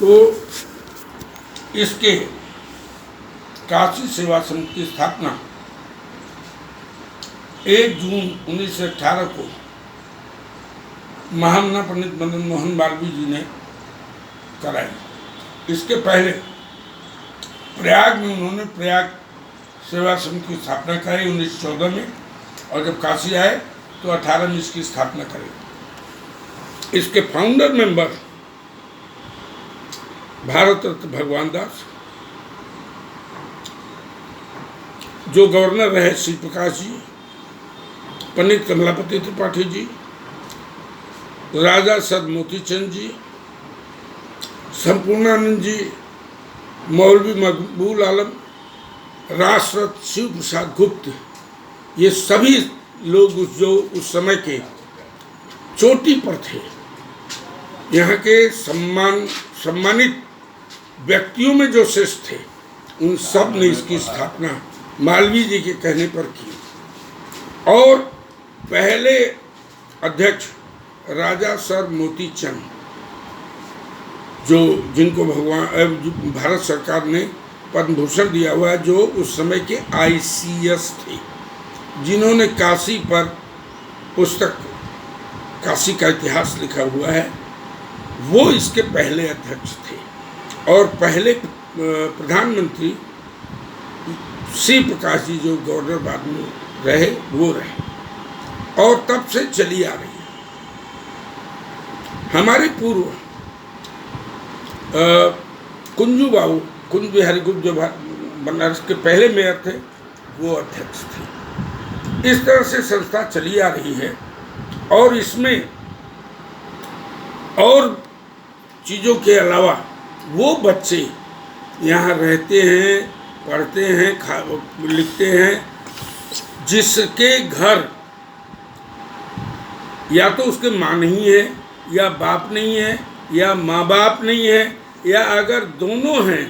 तो इसके काशी सेवा समिति की स्थापना 1 जून 1918 को महामना पंडित मदन मोहन मालवीय जी ने कराई। इसके पहले प्रयाग में उन्होंने प्रयाग सेवा समिति की स्थापना कराई 1914 में, और जब काशी आए तो 18 में इसकी स्थापना करी। इसके फाउंडर मेंबर भारत रत्न भगवान दास, जो गवर्नर रहे श्री प्रकाश जी, पंडित कमलापति त्रिपाठी जी, राजा सर मोतीचंद जी, संपूर्णानंद जी, मौलवी मकबूल आलम, राष्ट्ररत्न शिव प्रसाद गुप्त, ये सभी लोग जो उस समय के चोटी पर थे, यहाँ के सम्मानित व्यक्तियों में जो श्रेष्ठ थे, उन सब ने इसकी स्थापना मालवीय जी के कहने पर की। और पहले अध्यक्ष राजा सर मोतीचंद, जो जिनको भारत सरकार ने पद्म भूषण दिया हुआ है, जो उस समय के ICS थे, जिन्होंने काशी पर पुस्तक काशी का इतिहास लिखा हुआ है, वो इसके पहले अध्यक्ष थे। और पहले प्रधानमंत्री श्री प्रकाश जी, जो गवर्नर बाद में रहे, वो रहे, और तब से चली आ रही है। हमारे पूर्व कुंजू बाबू, कुंज बिहारी गुप्त, जो बनारस के पहले मेयर थे, वो अध्यक्ष थे। इस तरह से संस्था चली आ रही है, और इसमें और चीज़ों के अलावा वो बच्चे यहाँ रहते हैं, पढ़ते हैं, लिखते हैं, जिसके घर या तो उसके माँ नहीं है, या बाप नहीं है, या माँ बाप नहीं है, या अगर दोनों हैं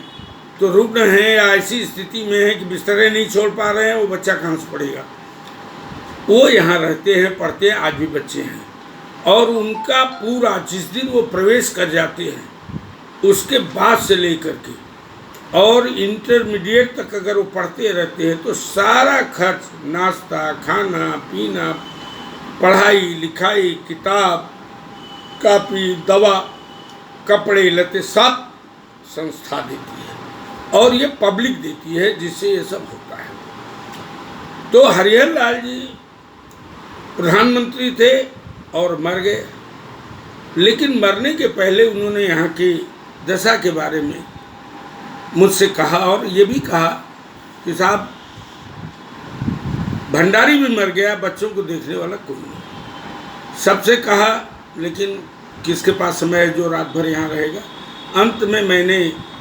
तो रुग्ण हैं, या ऐसी स्थिति में है कि बिस्तरे नहीं छोड़ पा रहे हैं, वो बच्चा कहाँ से पढ़ेगा। वो यहाँ रहते हैं, पढ़ते हैं, आज भी बच्चे हैं। और उनका पूरा, जिस दिन वो प्रवेश कर जाते हैं, उसके बाद से लेकर के और इंटरमीडिएट तक अगर वो पढ़ते रहते हैं, तो सारा खर्च, नाश्ता, खाना पीना, पढ़ाई लिखाई, किताब कापी, दवा, कपड़े लत्ते, सब संस्था देती है, और ये पब्लिक देती है, जिससे ये सब होता है। तो हरिहर लाल जी प्रधानमंत्री थे और मर गए, लेकिन मरने के पहले उन्होंने यहाँ की दशा के बारे में मुझसे कहा, और ये भी कहा कि साहब, भंडारी भी मर गया, बच्चों को देखने वाला कोई नहीं। सबसे कहा, लेकिन किसके पास समय है जो रात भर यहाँ रहेगा। अंत में मैंने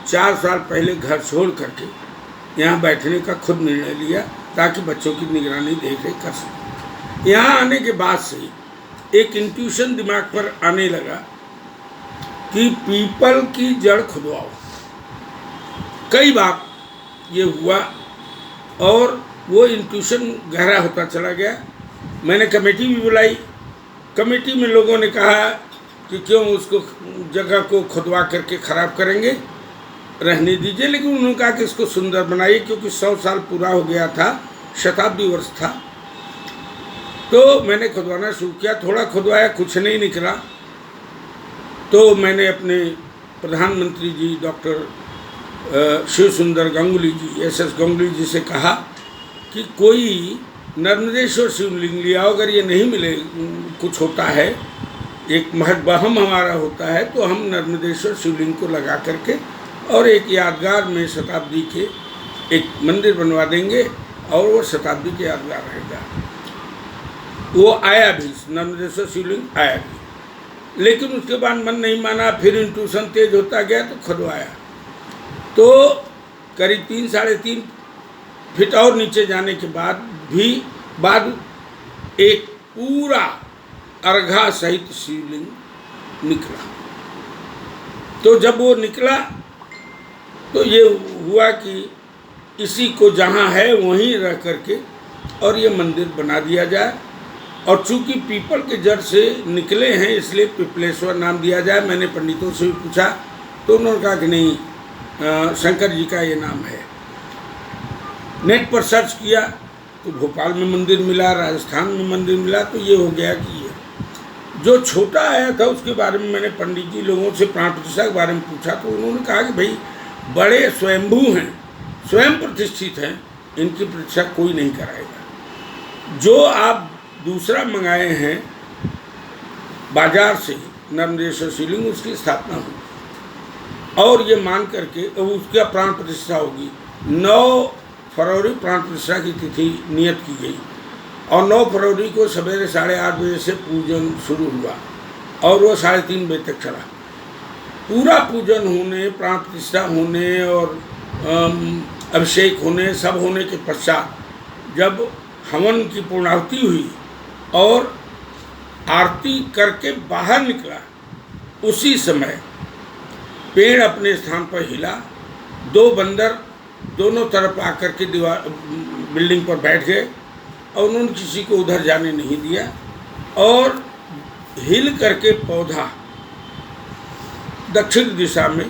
4 साल पहले घर छोड़ करके यहाँ बैठने का खुद निर्णय लिया, ताकि बच्चों की निगरानी देख रेख कर सकूँ। यहाँ आने के बाद से एक इंट्यूशन दिमाग पर आने लगा कि पीपल की जड़ खुदवाओ। कई बार ये हुआ, और वो इंट्यूशन गहरा होता चला गया। मैंने कमेटी भी बुलाई। कमेटी में लोगों ने कहा कि क्यों उसको जगह को खुदवा करके ख़राब करेंगे, रहने दीजिए। लेकिन उन्होंने कहा कि इसको सुंदर बनाइए, क्योंकि 100 साल पूरा हो गया था, शताब्दी वर्ष था। तो मैंने खुदवाना शुरू किया। थोड़ा खुदवाया, कुछ नहीं निकला। तो मैंने अपने प्रधानमंत्री जी डॉक्टर शिव सुंदर गंगुली जी, SS गंगुली जी से कहा कि कोई नर्मदेश्वर शिवलिंग लिया, अगर ये नहीं मिले, कुछ होता है, एक महत्वहम हमारा होता है, तो हम नर्मदेश्वर शिवलिंग को लगा करके और एक यादगार में शताब्दी के एक मंदिर बनवा देंगे, और वो शताब्दी के यादगार रहेगा। वो आया भी, नर्मदेश्वर शिवलिंग आया भी, लेकिन उसके बाद मन नहीं माना। फिर इंट्यूशन तेज होता गया, तो खुदवाया। तो करीब 3 साढ़े 3 फीट और नीचे जाने के बाद एक पूरा अर्घा सहित शिवलिंग निकला। तो जब वो निकला, तो ये हुआ कि इसी को जहाँ है वहीं रह करके और ये मंदिर बना दिया जाए। और चूंकि पीपल के जड़ से निकले हैं, इसलिए पिपलेश्वर नाम दिया जाए। मैंने पंडितों से भी पूछा तो उन्होंने कहा कि नहीं, शंकर जी का ये नाम है। नेट पर सर्च किया तो भोपाल में मंदिर मिला, राजस्थान में मंदिर मिला, तो ये हो गया कि ये जो छोटा आया था उसके बारे में मैंने पंडित जी लोगों से प्राण प्रतिष्ठा के बारे में पूछा, तो उन्होंने कहा कि भाई बड़े स्वयंभू हैं, स्वयं प्रतिष्ठित हैं, इनकी प्रतिष्ठा कोई नहीं कराएगा। जो आप दूसरा मंगाए हैं बाजार से नर्मदेश्वर शिवलिंग, उसकी स्थापना होगी और ये मान करके उसका प्राण प्रतिष्ठा होगी। 9 फरवरी प्राण प्रतिष्ठा की तिथि नियत की गई और 9 फरवरी को सवेरे 8:30 बजे से पूजन शुरू हुआ और वो 3:30 बजे तक चला। पूरा पूजन होने, प्राण प्रतिष्ठा होने और अभिषेक होने, सब होने के पश्चात जब हवन की पूर्णाहुति हुई और आरती करके बाहर निकला, उसी समय पेड़ अपने स्थान पर हिला। 2 बंदर दोनों तरफ आकर के दीवार बिल्डिंग पर बैठ गए और उन्होंने किसी को उधर जाने नहीं दिया और हिल करके पौधा दक्षिण दिशा में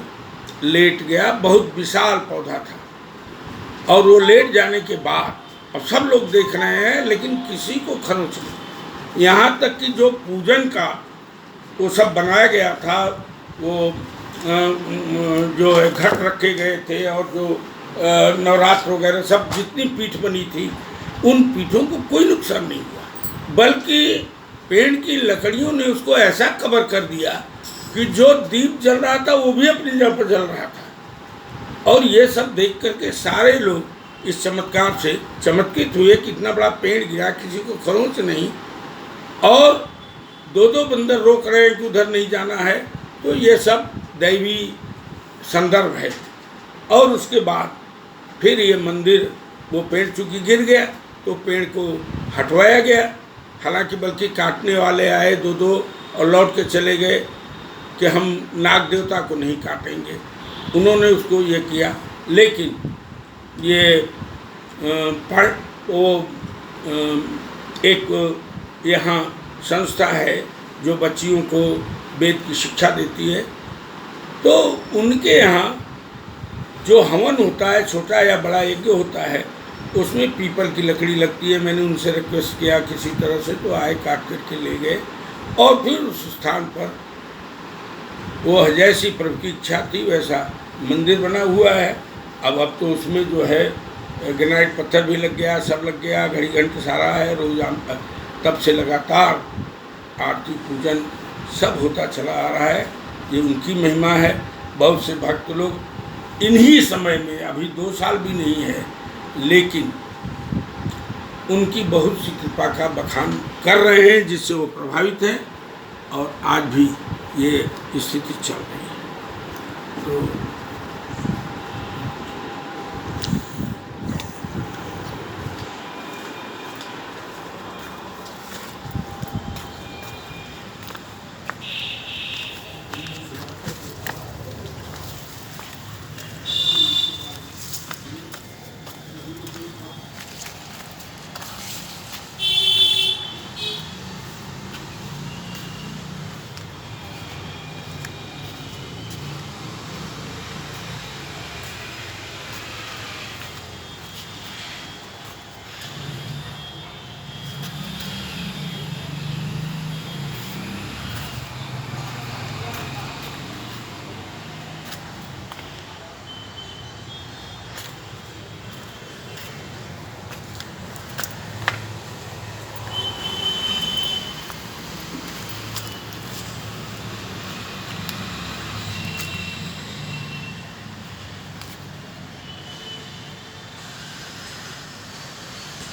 लेट गया। बहुत विशाल पौधा था और वो लेट जाने के बाद अब सब लोग देख रहे हैं लेकिन किसी को खरोच नहीं। यहाँ तक कि जो पूजन का वो सब बनाया गया था, वो जो है घट रखे गए थे और जो नवरात्र वगैरह सब जितनी पीठ बनी थी, उन पीठों को कोई नुकसान नहीं हुआ, बल्कि पेड़ की लकड़ियों ने उसको ऐसा कवर कर दिया कि जो दीप जल रहा था वो भी अपनी जगह पर जल रहा था। और ये सब देख करके सारे लोग इस चमत्कार से चमत्कृत हुए। कितना बड़ा पेड़ गिरा, किसी को खरोंच नहीं और 2 बंदर रोक रहे हैं कि उधर नहीं जाना है। तो ये सब दैवी संदर्भ है। और उसके बाद फिर ये मंदिर, वो पेड़ चूँकि गिर गया तो पेड़ को हटवाया गया। हालांकि बल्कि काटने वाले आए 2 और लौट के चले गए कि हम नाग देवता को नहीं काटेंगे, उन्होंने उसको ये किया। लेकिन ये एक यहाँ संस्था है जो बच्चियों को वेद की शिक्षा देती है, तो उनके यहाँ जो हवन होता है, छोटा या बड़ा यज्ञ होता है, उसमें पीपल की लकड़ी लगती है। मैंने उनसे रिक्वेस्ट किया किसी तरह से, तो आए, काट करके ले गए और फिर उस स्थान पर वो जैसी प्रभु की इच्छा थी वैसा मंदिर बना हुआ है। अब तो उसमें जो है ग्रेनाइट पत्थर भी लग गया, सब लग गया, घड़ी घंटे सारा है। रोज तब से लगातार आरती पूजन सब होता चला आ रहा है। ये उनकी महिमा है। बहुत से भक्त लोग इन्हीं समय में, अभी 2 साल भी नहीं है, लेकिन उनकी बहुत सी कृपा का बखान कर रहे हैं, जिससे वो प्रभावित हैं और आज भी ये स्थिति चल रही है। तो